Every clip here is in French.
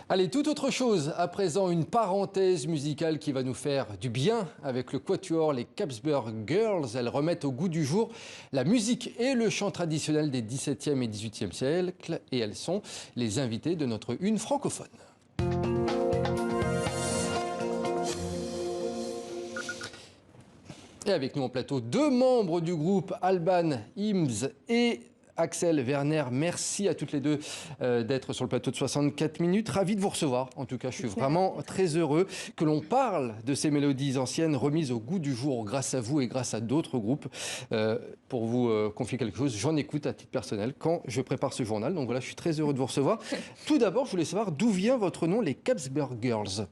Allez, toute autre chose. À présent, une parenthèse musicale qui va nous faire du bien avec le quatuor, les Capsberg Girls. Elles remettent au goût du jour la musique et le chant traditionnel des XVIIe et XVIIIe siècles. Et elles sont les invitées de notre une francophone. Et avec nous en plateau, deux membres du groupe, Alban Ims et Axel Werner. Merci à toutes les deux d'être sur le plateau de 64 minutes. Ravi de vous recevoir. En tout cas, je suis vraiment très heureux que l'on parle de ces mélodies anciennes remises au goût du jour grâce à vous et grâce à d'autres groupes. Pour vous confier quelque chose, j'en écoute à titre personnel quand je prépare ce journal. Donc voilà, je suis très heureux de vous recevoir. Tout d'abord, je voulais savoir d'où vient votre nom, les Capsberg Girls.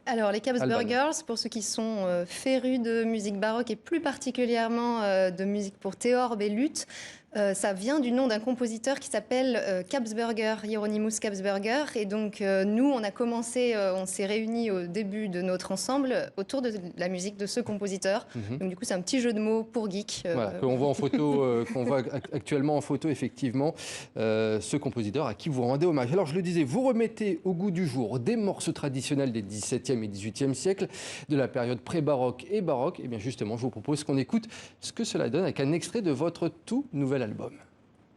Alors, les Capsberg Girls, pour ceux qui sont férus de musique baroque et plus particulièrement de musique pour théorbe et luth, ça vient du nom d'un compositeur qui s'appelle Capsberger, Hieronymus Capsberger. Et donc, nous, on a commencé, on s'est réunis au début de notre ensemble autour de la musique de ce compositeur. Donc, du coup, c'est un petit jeu de mots pour geek. Voilà, qu'on voit en photo, qu'on voit actuellement en photo, effectivement, ce compositeur à qui vous rendez hommage. Alors, je le disais, vous remettez au goût du jour des morceaux traditionnels des XVIIe et XVIIIe siècles, de la période pré-baroque et baroque. Et bien, justement, je vous propose qu'on écoute ce que cela donne avec un extrait de votre tout nouvel album.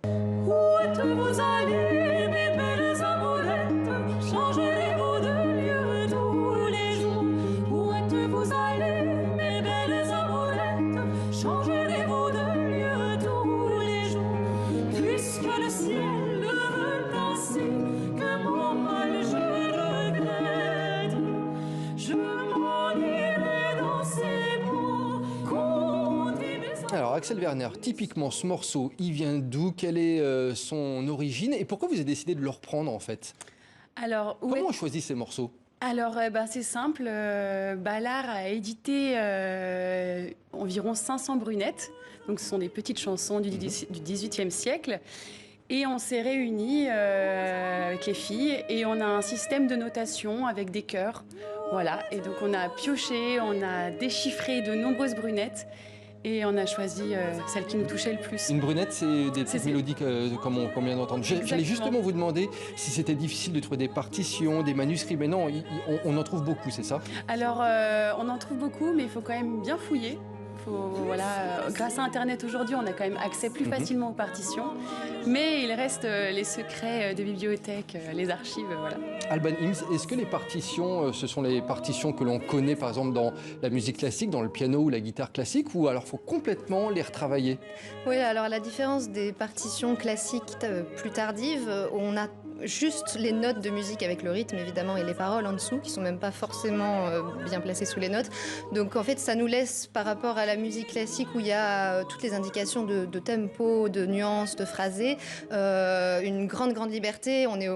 Où êtes-vous allés, mes belles amourettes? Changerez-vous de lieu tous les jours? Où êtes-vous allés, mes belles amourettes? Changerez-vous de lieu tous les jours? Puisque le ciel veut ainsi que mon mal je regrette, je m'en irai dans ces bois, compter mes... Alors, Axel Werner, typiquement, ce morceau, il vient d'où? Quelle est son origine? Et pourquoi vous avez décidé de le reprendre, en fait? Alors, Comment on choisit ces morceaux? Alors, c'est simple. Ballard a édité environ 500 brunettes. Donc, ce sont des petites chansons du XVIIIe siècle. Et on s'est réunis avec les filles et on a un système de notation avec des chœurs. Voilà. Et donc, on a pioché, on a déchiffré de nombreuses brunettes. Et on a choisi celle qui nous touchait le plus. Une brunette, c'est des petites mélodies comme on vient d'entendre. J'allais justement vous demander si c'était difficile de trouver des partitions, des manuscrits. Mais non, on en trouve beaucoup, c'est ça? Alors, on en trouve beaucoup, mais il faut quand même bien fouiller. Grâce à Internet aujourd'hui, on a quand même accès plus facilement aux partitions. Mais il reste les secrets des bibliothèques, les archives, voilà. Alban Ims, est-ce que les partitions, ce sont les partitions que l'on connaît par exemple dans la musique classique, dans le piano ou la guitare classique, ou alors il faut complètement les retravailler? Oui, alors à la différence des partitions classiques plus tardives, on a juste les notes de musique avec le rythme évidemment et les paroles en dessous qui sont même pas forcément bien placées sous les notes. Donc en fait ça nous laisse par rapport à la musique classique où il y a toutes les indications de tempo, de nuances, de phrasé, une grande liberté. On est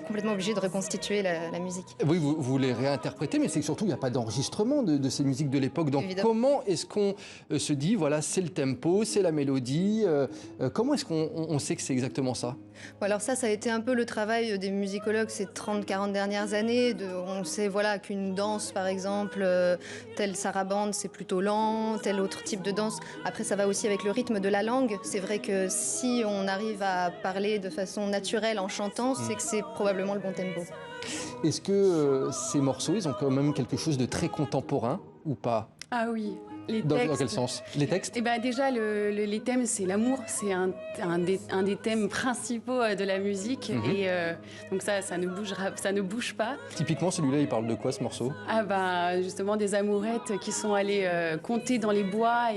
complètement obligé de reconstituer la musique. Oui, vous les réinterprétez, mais c'est que surtout il n'y a pas d'enregistrement de ces musiques de l'époque. Donc évidemment. Comment est-ce qu'on se dit, voilà, c'est le tempo, c'est la mélodie, comment est-ce qu'on sait que c'est exactement ça? Bon, alors ça a été un peu le travail des musicologues ces 30-40 dernières années. On sait voilà, qu'une danse, par exemple, telle sarabande, c'est plutôt lent, tel autre type de danse. Après, ça va aussi avec le rythme de la langue. C'est vrai que si on arrive à parler de façon naturelle en chantant, c'est que c'est probablement le bon tempo. Est-ce que ces morceaux, ils ont quand même quelque chose de très contemporain ou pas? Ah oui. Dans quel sens? Les textes? Eh ben déjà, les thèmes, c'est l'amour. C'est un des thèmes principaux de la musique. Et donc ça ne bouge pas. Typiquement, celui-là, il parle de quoi, ce morceau? Ah ben, justement, des amourettes qui sont allées compter dans les bois.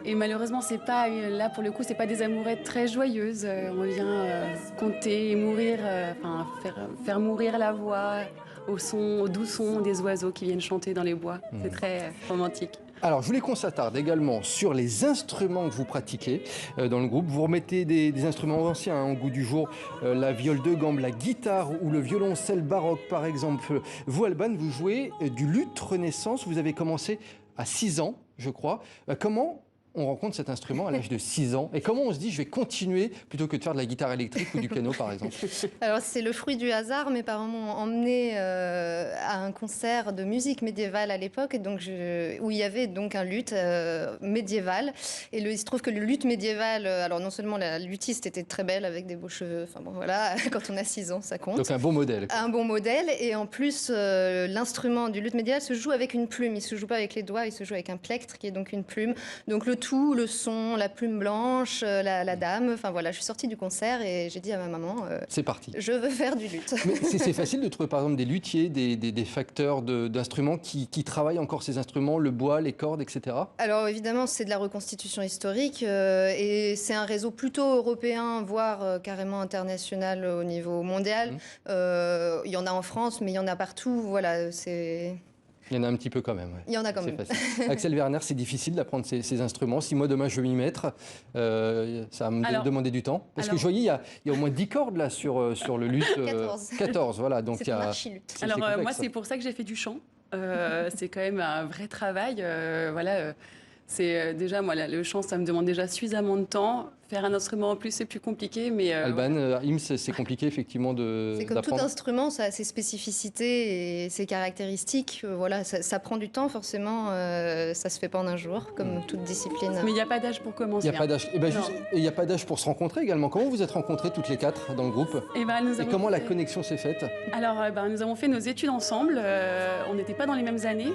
Et malheureusement, c'est pas, là, pour le coup, c'est pas des amourettes très joyeuses. On vient compter et mourir, faire mourir la voix au doux son des oiseaux qui viennent chanter dans les bois. C'est très romantique. Alors, je voulais qu'on s'attarde également sur les instruments que vous pratiquez dans le groupe. Vous remettez des instruments anciens au goût du jour, la viole de gambe, la guitare ou le violoncelle baroque, par exemple. Vous, Alban, vous jouez du luth renaissance. Vous avez commencé à 6 ans, je crois. Comment on rencontre cet instrument à l'âge de 6 ans? Et comment on se dit, je vais continuer plutôt que de faire de la guitare électrique ou du piano, par exemple? Alors c'est le fruit du hasard. Mes parents m'ont emmené à un concert de musique médiévale à l'époque, où il y avait donc un luth médiéval. Et il se trouve que le luth médiéval, alors non seulement la luthiste était très belle avec des beaux cheveux, enfin bon voilà, quand on a 6 ans, ça compte. Donc un bon modèle. Un bon modèle, et en plus l'instrument du luth médiéval se joue avec une plume. Il se joue pas avec les doigts, il se joue avec un plectre qui est donc une plume. Donc le tout, le son, la plume blanche, la dame, enfin voilà, je suis sortie du concert et j'ai dit à ma maman, C'est parti. je veux faire du luth. Mais c'est facile de trouver par exemple des luthiers, des facteurs d'instruments qui travaillent encore ces instruments, le bois, les cordes, etc. Alors évidemment, c'est de la reconstitution historique et c'est un réseau plutôt européen, voire carrément international au niveau mondial. Il y en a en France, mais il y en a partout. Voilà, Il y en a un petit peu quand même. Ouais. Il y en a quand C'est même. facile. Axel Werner, c'est difficile d'apprendre ces instruments. Si moi demain je veux m'y mettre, ça va me demander du temps. Parce que je voyais, il y a au moins 10 cordes là sur le luth. 14. 14, voilà. Donc C'est il y un a. archiluth. Alors complexe, moi, ça. c'est pour ça que j'ai fait du chant. C'est quand même un vrai travail. Voilà, c'est déjà moi le chant, ça me demande déjà suffisamment de temps. Faire un instrument en plus, c'est plus compliqué, mais Alban, Ims, c'est compliqué effectivement C'est comme tout d'apprendre. instrument, ça a ses spécificités et ses caractéristiques. Voilà, ça prend du temps forcément, ça se fait pas en un jour, comme toute discipline. mais il n'y a pas d'âge pour Il commencer. n'y a pas d'âge. Et Non. il n'y a pas d'âge pour se rencontrer également. Comment vous êtes rencontrés toutes les 4 dans le groupe? Et nous Et avons comment la fait- connexion s'est faite? Alors, nous avons fait nos études ensemble. On n'était pas dans les mêmes années,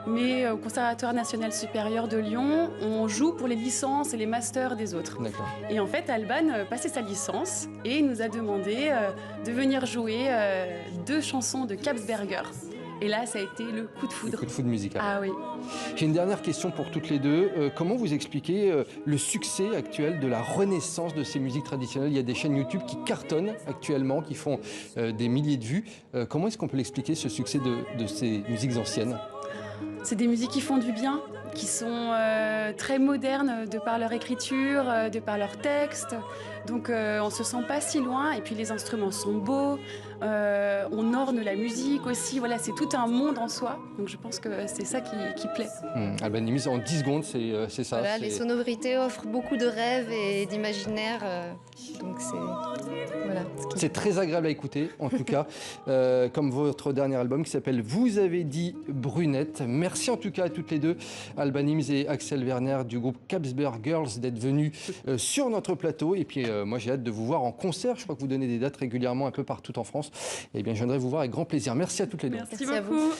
mais au Conservatoire national supérieur de Lyon, on joue pour les licences et les masters des autres. D'accord. Et en fait, Alban passait sa licence et il nous a demandé de venir jouer 2 chansons de Kapsberger. Et là, ça a été le coup de foudre. Coup de foudre musical. Ah oui. J'ai une dernière question pour toutes les deux. Comment vous expliquez le succès actuel de la renaissance de ces musiques traditionnelles? Il y a des chaînes YouTube qui cartonnent actuellement, qui font des milliers de vues. Comment est-ce qu'on peut l'expliquer, ce succès de ces musiques anciennes? C'est des musiques qui font du bien, qui sont très modernes de par leur écriture, de par leur texte. Donc on se sent pas si loin. Et puis les instruments sont beaux. On orne la musique aussi. Voilà, c'est tout un monde en soi. Donc je pense que c'est ça qui plaît. Alban Ims, en 10 secondes, c'est ça. Voilà, c'est- les sonorités offrent beaucoup de rêves et d'imaginaire. Donc c'est voilà. C'est très agréable à écouter, en tout cas, comme votre dernier album qui s'appelle Vous avez dit Brunette. Merci en tout cas à toutes les deux, Alban Ims et Axel Werner du groupe Kapsberg Girls, d'être venus sur notre plateau. Et puis moi j'ai hâte de vous voir en concert. Je crois que vous donnez des dates régulièrement un peu partout en France. Et bien je viendrai vous voir avec grand plaisir. Merci à toutes les deux. Merci à vous. beaucoup.